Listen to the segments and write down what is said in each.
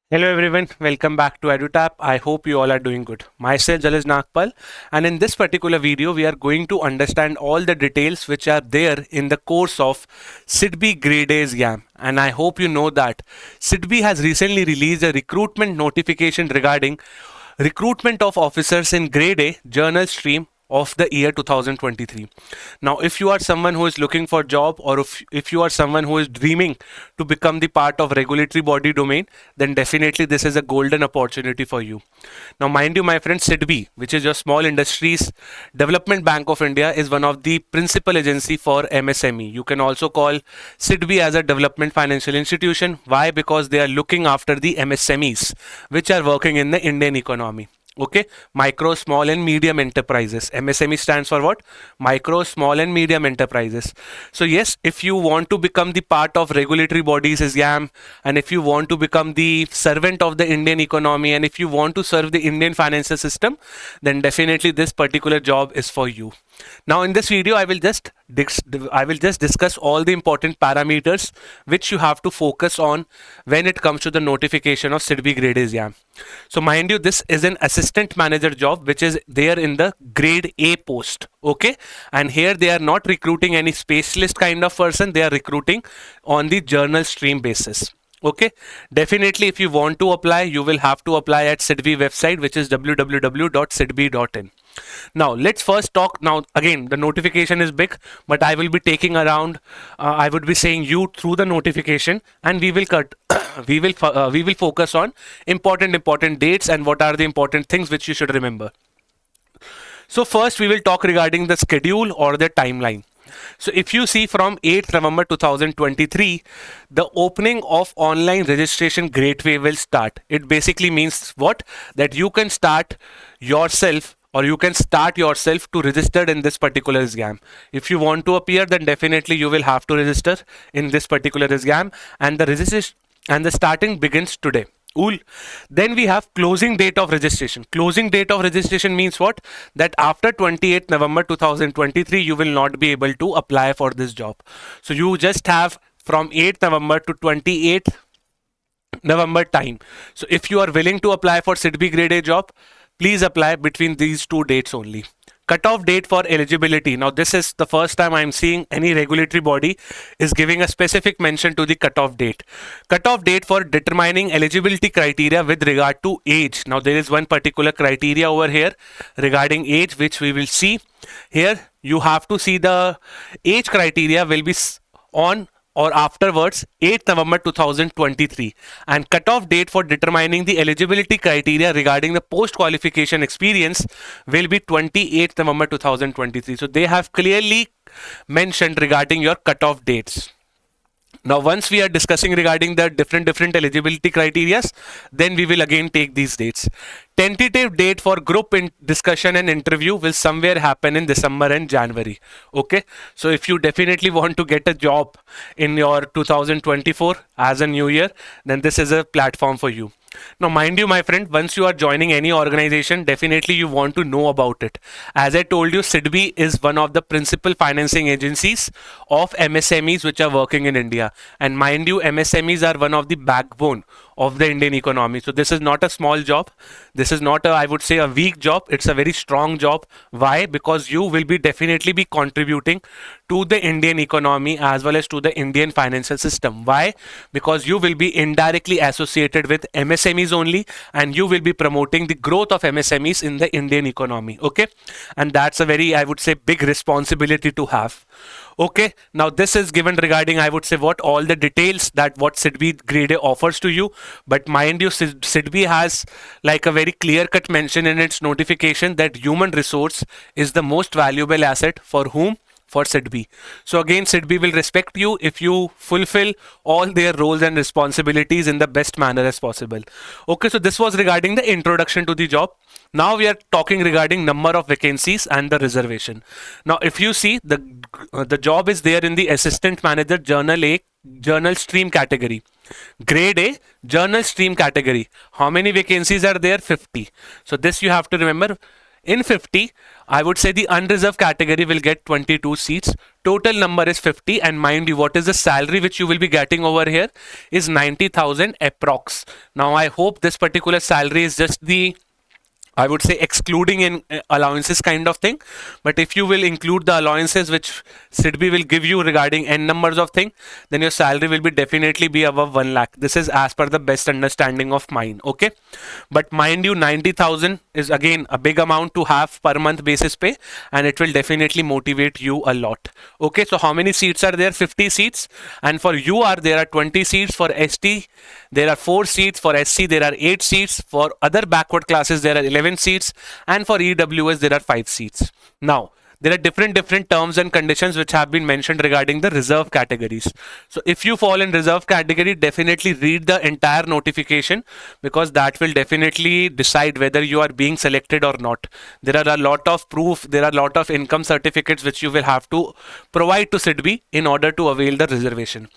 Hello everyone, welcome back to EduTap. I hope you all are doing good. Myself Jalaj Nagpal, and in this particular video we are going to understand all the details which are there in the course of SIDBI Grade A's YAM. And I hope you know that SIDBI has recently released a recruitment notification regarding recruitment of officers in Grade A journal stream of the year 2023. Now, if you are someone who is looking for job, or if you are someone who is dreaming to become the part of regulatory body domain, then definitely this is a golden opportunity for you. Now, mind you, my friend, SIDBI, which is your Small Industries Development Bank of India, is one of the principal agency for MSME. You can also call SIDBI as a development financial institution. Why? Because they are looking after the MSMEs, which are working in the Indian economy. Okay, micro, small and medium enterprises. MSME stands for what? Micro, small and medium enterprises. So yes, if you want to become the part of regulatory bodies is YAM, and if you want to become the servant of the Indian economy, and if you want to serve the Indian financial system, then definitely this particular job is for you. Now in this video, I will just discuss all the important parameters which you have to focus on when it comes to the notification of SIDBI Grade A YAM. So mind you, this is an assistant manager job which is there in the Grade A post. Okay, and here they are not recruiting any specialist kind of person. They are recruiting on the journal stream basis. Okay, definitely if you want to apply, you will have to apply at SIDBI website, which is www.sidbi.in. Now let's first talk. Now again, the notification is big, but I will be taking around, I would be saying you through the notification, and we will cut we will focus on important dates and what are the important things which you should remember. So first we will talk regarding the schedule or the timeline. So if you see from 8th November 2023, the opening of online registration gateway will start. It basically means what? That you can start yourself, or you can start yourself to register in this particular exam. If you want to appear, then definitely you will have to register in this particular exam, and the registration and the starting begins today. Then we have closing date of registration. Closing date of registration means what? That after 28th November 2023, you will not be able to apply for this job. So you just have from 8th November to 28th November time. So if you are willing to apply for SIDBI Grade A job, please apply between these two dates only. Cutoff date for eligibility. Now this is the first time I'm seeing any regulatory body is giving a specific mention to the cutoff date. Cutoff date for determining eligibility criteria with regard to age. Now there is one particular criteria over here regarding age, which we will see. Here you have to see the age criteria will be on or afterwards 8th November 2023, and cutoff date for determining the eligibility criteria regarding the post qualification experience will be 28th November 2023. So they have clearly mentioned regarding your cutoff dates. Now once we are discussing regarding the different eligibility criteria, then we will again take these dates. Tentative date for group discussion and interview will somewhere happen in December and January. Okay, so if you definitely want to get a job in your 2024 as a new year, then this is a platform for you. Now mind you, my friend, once you are joining any organization, definitely you want to know about it. As I told you, SIDBI is one of the principal financing agencies of MSMEs which are working in India. And mind you, MSMEs are one of the backbone of the Indian economy. So this is not a small job. This is not a, I would say, a weak job. It's a very strong job. Why? Because you will be definitely be contributing to the Indian economy as well as to the Indian financial system. Why? Because you will be indirectly associated with MSMEs only, and you will be promoting the growth of MSMEs in the Indian economy. Okay, and that's a very, I would say, big responsibility to have. Okay, now this is given regarding, I would say, what all the details that what SIDBI Grade A offers to you. But mind you, SIDBI has like a very clear-cut mention in its notification that human resource is the most valuable asset for whom? For SIDBI. So again, SIDBI will respect you if you fulfill all their roles and responsibilities in the best manner as possible. Okay, so this was regarding the introduction to the job. Now we are talking regarding number of vacancies and the reservation. Now if you see, the job is there in the assistant manager journal A journal stream category. Grade A journal stream category. How many vacancies are there? 50. So this you have to remember. In 50, I would say the unreserved category will get 22 seats. Total number is 50, and mind you, what is the salary which you will be getting over here is 90,000 approx. Now I hope this particular salary is just the, I would say, excluding in allowances kind of thing. But if you will include the allowances which SIDBI will give you regarding n numbers of thing, then your salary will be definitely be above 1 lakh. This is as per the best understanding of mine. Okay. But mind you, 90,000 is again a big amount to have per month basis pay, and it will definitely motivate you a lot. Okay. So how many seats are there? 50 seats. And for UR, there are 20 seats. For ST, there are 4 seats. For SC, there are 8 seats. For other backward classes, there are 11 seats, and for EWS there are 5 seats. Now there are different terms and conditions which have been mentioned regarding the reserve categories. So if you fall in reserve category, definitely read the entire notification, because that will definitely decide whether you are being selected or not. There are a lot of proof, there are a lot of income certificates which you will have to provide to SIDBI in order to avail the reservation.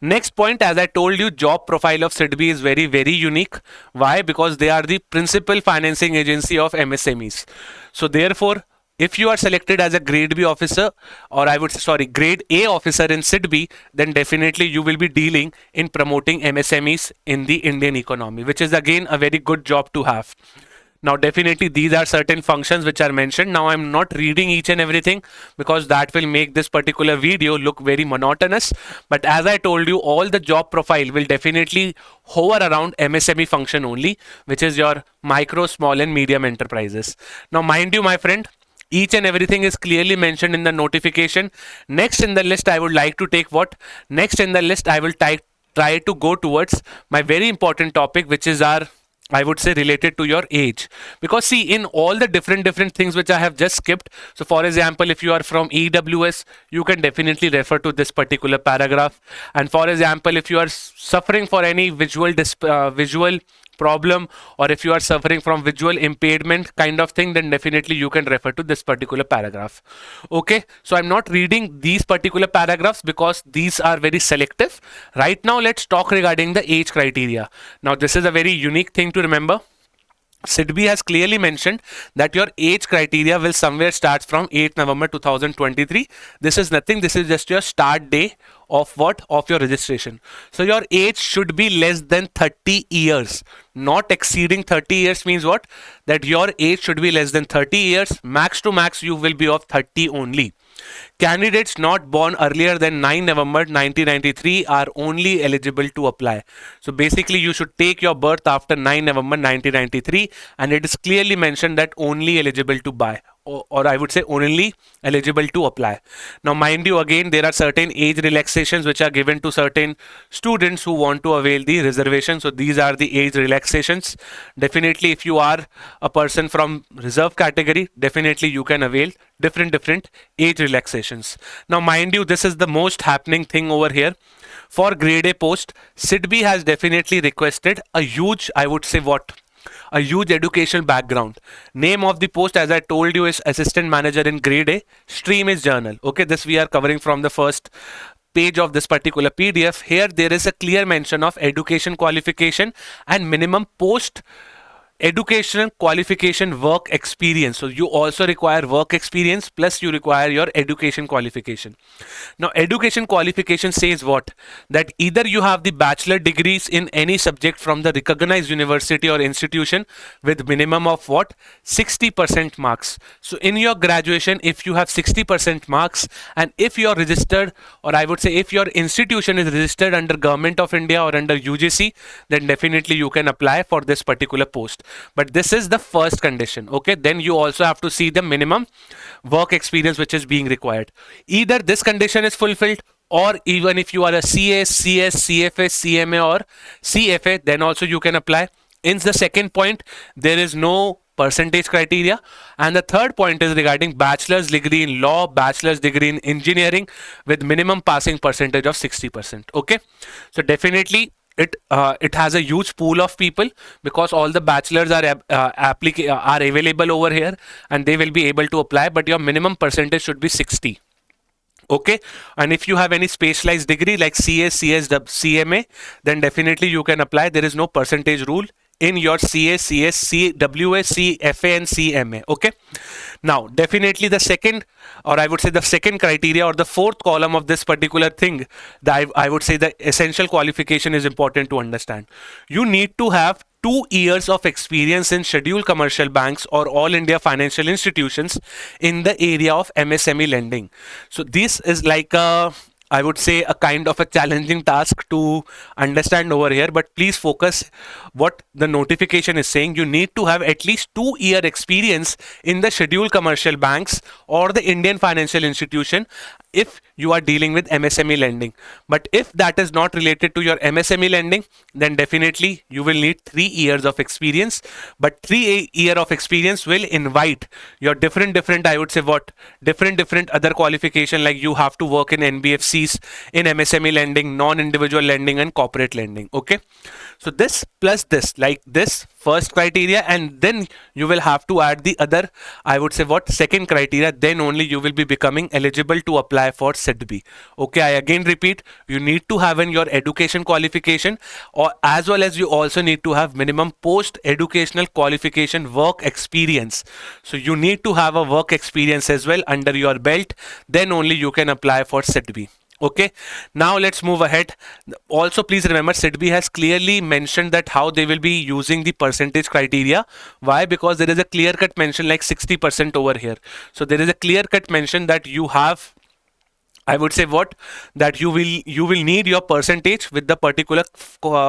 Next point, as I told you, job profile of SIDBI is very unique. Why? Because they are the principal financing agency of MSMEs. So therefore, if you are selected as a grade B officer, or I would say, sorry, grade A officer in SIDBI, then definitely you will be dealing in promoting MSMEs in the Indian economy, which is again a very good job to have. Now definitely these are certain functions which are mentioned. Now I'm not reading each and everything because that will make this particular video look very monotonous. But as I told you, all the job profile will definitely hover around MSME function only, which is your micro, small and medium enterprises. Now mind you, my friend, each and everything is clearly mentioned in the notification. Next in the list, I would like to take what? Next in the list, I will try to go towards my very important topic, which is our, I would say, related to your age. Because see, in all the different things which I have just skipped, so for example, if you are from EWS, you can definitely refer to this particular paragraph. And for example, if you are suffering for any visual problem, or if you are suffering from visual impairment kind of thing, then definitely you can refer to this particular paragraph. Okay, so I'm not reading these particular paragraphs because these are very selective. Right now, let's talk regarding the age criteria. Now, this is a very unique thing to remember. SIDBI has clearly mentioned that your age criteria will somewhere start from 8 November 2023. This is nothing. This is just your start day of what? Of your registration. So your age should be less than 30 years. Not exceeding 30 years means what? That your age should be less than 30 years. Max to max you will be of 30 only. Candidates not born earlier than 9 November 1993 are only eligible to apply. So basically you should take your birth after 9 November 1993, and it is clearly mentioned that only eligible to buy, or I would say only eligible to apply. Now mind you, again there are certain age relaxations which are given to certain students who want to avail the reservation. So these are the age relaxations. Definitely if you are a person from reserve category, definitely you can avail different age relaxations. Now mind you, this is the most happening thing over here. For grade A post, SIDBI has definitely requested a huge, I would say what? A huge educational background. Name of the post, as I told you, is assistant manager in grade A. Stream is journal. Okay, this we are covering from the first page of this particular PDF. Here there is a clear mention of education qualification and minimum post education qualification work experience. So you also require work experience, plus you require your education qualification. Now education qualification says what? That either you have the bachelor degrees in any subject from the recognized university or institution with minimum of what? 60% marks. So in your graduation, if you have 60% marks, and if you are registered, or I would say if your institution is registered under Government of India or under UGC, then definitely you can apply for this particular post. But this is the first condition. Okay, then you also have to see the minimum work experience which is being required. Either this condition is fulfilled, or even if you are a CA, CS, CFA, CMA or CFA, then also you can apply. In the second point, there is no percentage criteria. And the third point is regarding bachelor's degree in law, bachelor's degree in engineering with minimum passing percentage of 60%. Okay, so definitely it has a huge pool of people, because all the bachelors are available over here and they will be able to apply, but your minimum percentage should be 60. Okay, and if you have any specialized degree like CS, CS, CMA, then definitely you can apply. There is no percentage rule in your CA, CS, CWA, CFA and CMA. Okay. Now, definitely the second, or I would say the second criteria or the fourth column of this particular thing, that I would say the essential qualification is important to understand. You need to have 2 years of experience in scheduled commercial banks or all India financial institutions in the area of MSME lending. So this is like a, I would say, a kind of a challenging task to understand over here, but please focus what the notification is saying. You need to have at least 2 year experience in the scheduled commercial banks or the Indian financial institution if you are dealing with MSME lending. But if that is not related to your MSME lending, then definitely you will need 3 years of experience. But 3 year of experience will invite your different, I would say what, different other qualification, like you have to work in NBFCs, in MSME lending, non-individual lending and corporate lending. Okay. So this plus this, like this first criteria, and then you will have to add the other, I would say what, second criteria, then only you will be becoming eligible to apply for SIDBI. Okay, I again repeat, you need to have in your education qualification, or as well as you also need to have minimum post educational qualification work experience. So you need to have a work experience as well under your belt, then only you can apply for SIDBI. Okay, now let's move ahead. Also, please remember, SIDBI has clearly mentioned that how they will be using the percentage criteria. Why? Because there is a clear-cut mention like 60% over here. So there is a clear-cut mention that you have, I would say what, that you will need your percentage with the particular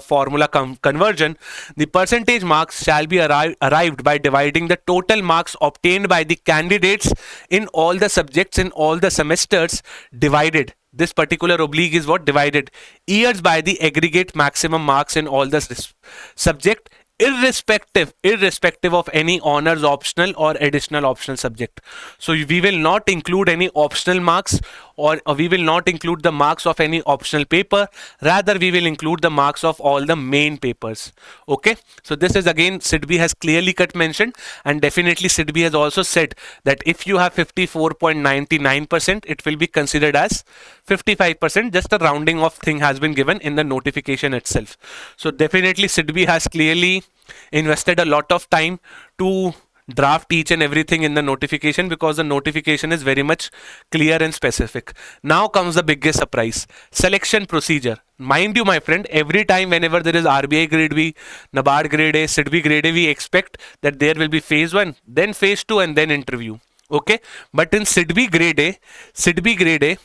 formula conversion. The percentage marks shall be arrived by dividing the total marks obtained by the candidates in all the subjects in all the semesters, divided, this particular oblique is what, divided, years by the aggregate maximum marks in all the subject, irrespective of any honors, optional or additional optional subject. So we will not include any optional marks, or we will not include the marks of any optional paper. Rather, we will include the marks of all the main papers. Okay. So this is again SIDBI has clearly cut mentioned, and definitely SIDBI has also said that if you have 54.99%, it will be considered as 55%. Just a rounding of thing has been given in the notification itself. So definitely SIDBI has clearly invested a lot of time to draft each and everything in the notification, because the notification is very much clear and specific. Now comes the biggest surprise, selection procedure. Mind you, my friend, every time whenever there is RBI grade B, NABARD grade A, SIDBI grade A, we expect that there will be phase 1, then phase 2 and then interview. Okay, but in SIDBI grade A,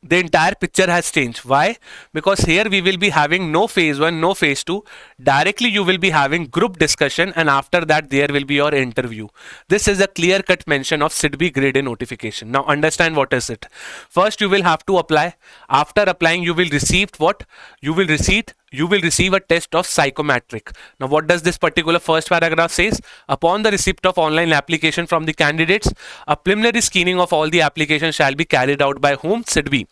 the entire picture has changed. Why? Because here we will be having no phase 1, no phase 2. Directly you will be having group discussion, and after that there will be your interview. This is a clear-cut mention of SIDBI grade A notification. Now understand what is it. First you will have to apply. After applying, you will receive what? You will receive a test of psychometric. Now what does this particular first paragraph says? Upon the receipt of online application from the candidates, a preliminary screening of all the applications shall be carried out by whom? SIDBI.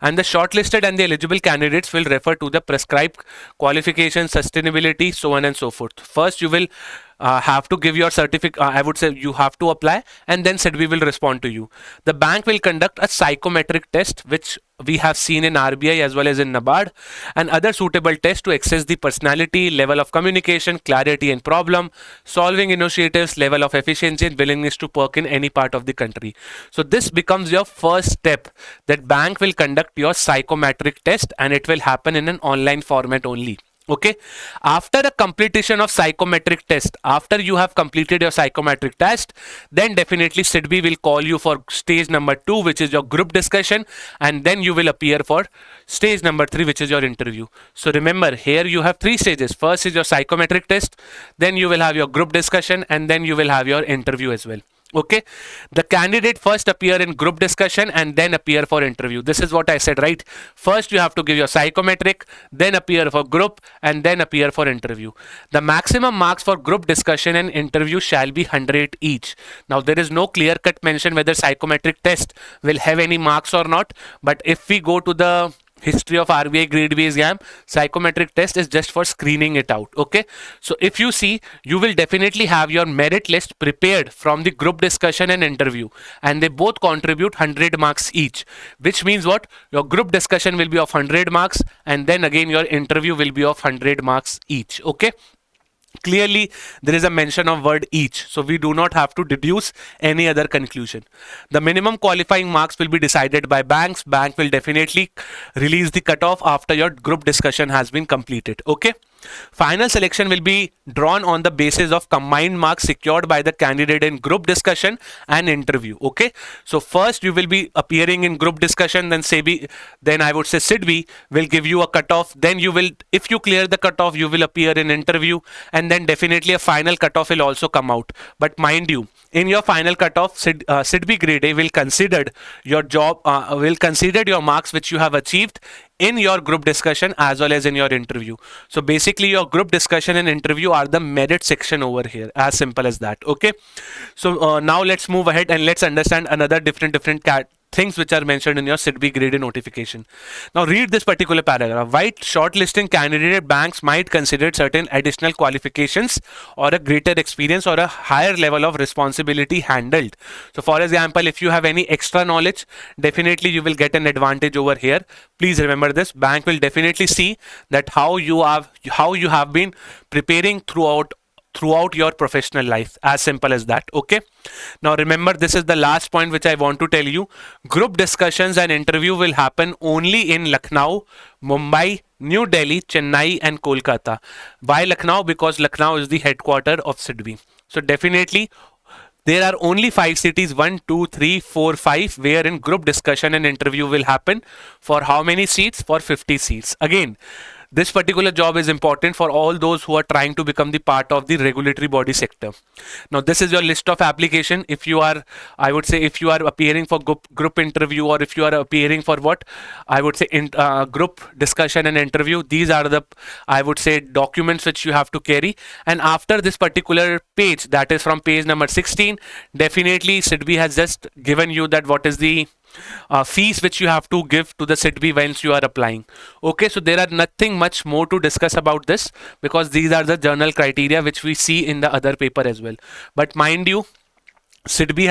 And the shortlisted and the eligible candidates will refer to the prescribed qualification, sustainability, so on and so forth. First you will have to give your certificate, I would say you have to apply, and then SIDBI will respond to you. The bank will conduct a psychometric test, which we have seen in RBI as well as in NABARD, and other suitable tests to assess the personality, level of communication, clarity and problem solving initiatives, level of efficiency and willingness to work in any part of the country. So this becomes your first step, that bank will conduct your psychometric test, and it will happen in an online format only. Okay, after a completion of psychometric test, after you have completed your psychometric test, then definitely SIDBI will call you for stage number 2, which is your group discussion, and then you will appear for stage number 3, which is your interview. So remember, here you have 3 stages. First is your psychometric test, then you will have your group discussion, and then you will have your interview as well. Okay, the candidate first appear in group discussion and then appear for interview. This is what I said, right? First you have to give your psychometric, then appear for group, and then appear for interview. The maximum marks for group discussion and interview shall be 100 each. Now there is no clear-cut mention whether psychometric test will have any marks or not, but if we go to the history of RBI grade B exam, psychometric test is just for screening it out. Okay, so if you see, you will definitely have your merit list prepared from the group discussion and interview, and they both contribute 100 marks each, which means what? Your group discussion will be of 100 marks, and then again your interview will be of 100 marks each. Okay, clearly there is a mention of word each, so we do not have to deduce any other conclusion. The minimum qualifying marks will be decided by banks. Bank will definitely release the cutoff after your group discussion has been completed. Okay. Final selection will be drawn on the basis of combined marks secured by the candidate in group discussion and interview. Okay, so first you will be appearing in group discussion, then SEBI, then I would say SIDBI will give you a cutoff. Then you will, if you clear the cutoff, you will appear in interview, and then definitely a final cutoff will also come out. But mind you, in your final cutoff, SIDBI Grade A will consider your job, will consider your marks which you have achieved in your group discussion as well as in your interview. So basically your group discussion and interview are the merit section over here, as simple as that. Okay, so now let's move ahead and let's understand another different things which are mentioned in your SIDBI Grade A notification. Now read this particular paragraph. While shortlisting candidate, banks might consider certain additional qualifications or a greater experience or a higher level of responsibility handled. So for example, if you have any extra knowledge, definitely you will get an advantage over here. Please remember this. Bank will definitely see that how you have been preparing throughout your professional life, as simple as that. Okay, now remember, this is the last point which I want to tell you. Group discussions and interview will happen only in Lucknow, Mumbai, New Delhi, Chennai and Kolkata. Why Lucknow? Because Lucknow is the headquarter of SIDBI. So definitely there are only 5 cities, 1, 2, 3, 4, 5, wherein group discussion and interview will happen. For how many seats? For 50 seats. Again, this particular job is important for all those who are trying to become the part of the regulatory body sector. Now, this is your list of application. If you are, I would say, if you are appearing for group interview, or if you are appearing for what, I would say, group discussion and interview, these are the, I would say, documents which you have to carry. And after this particular page, that is from page number 16, definitely SIDBI has just given you that what is the fees which you have to give to the SIDBI once you are applying. Okay, so there are nothing much more to discuss about this, because these are the journal criteria which we see in the other paper as well. But mind you, SIDBI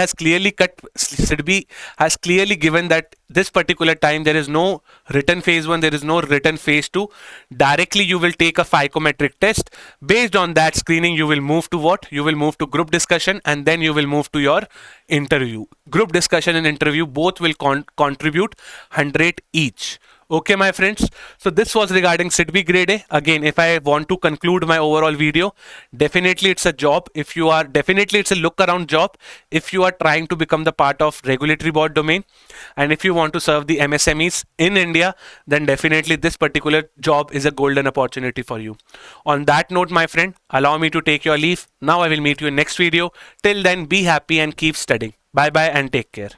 has clearly given that this particular time there is no written phase 1, there is no written phase 2. Directly you will take a psychometric test. Based on that screening, you will move to what? You will move to group discussion, and then you will move to your interview. Group discussion and interview both will contribute 100 each. Okay, my friends. So this was regarding SIDBI Grade A. Again, if I want to conclude my overall video, definitely it's a job. Definitely it's a look around job if you are trying to become the part of regulatory board domain, and if you want to serve the MSMEs in India, then definitely this particular job is a golden opportunity for you. On that note, my friend, allow me to take your leave. Now I will meet you in next video. Till then, be happy and keep studying. Bye bye and take care.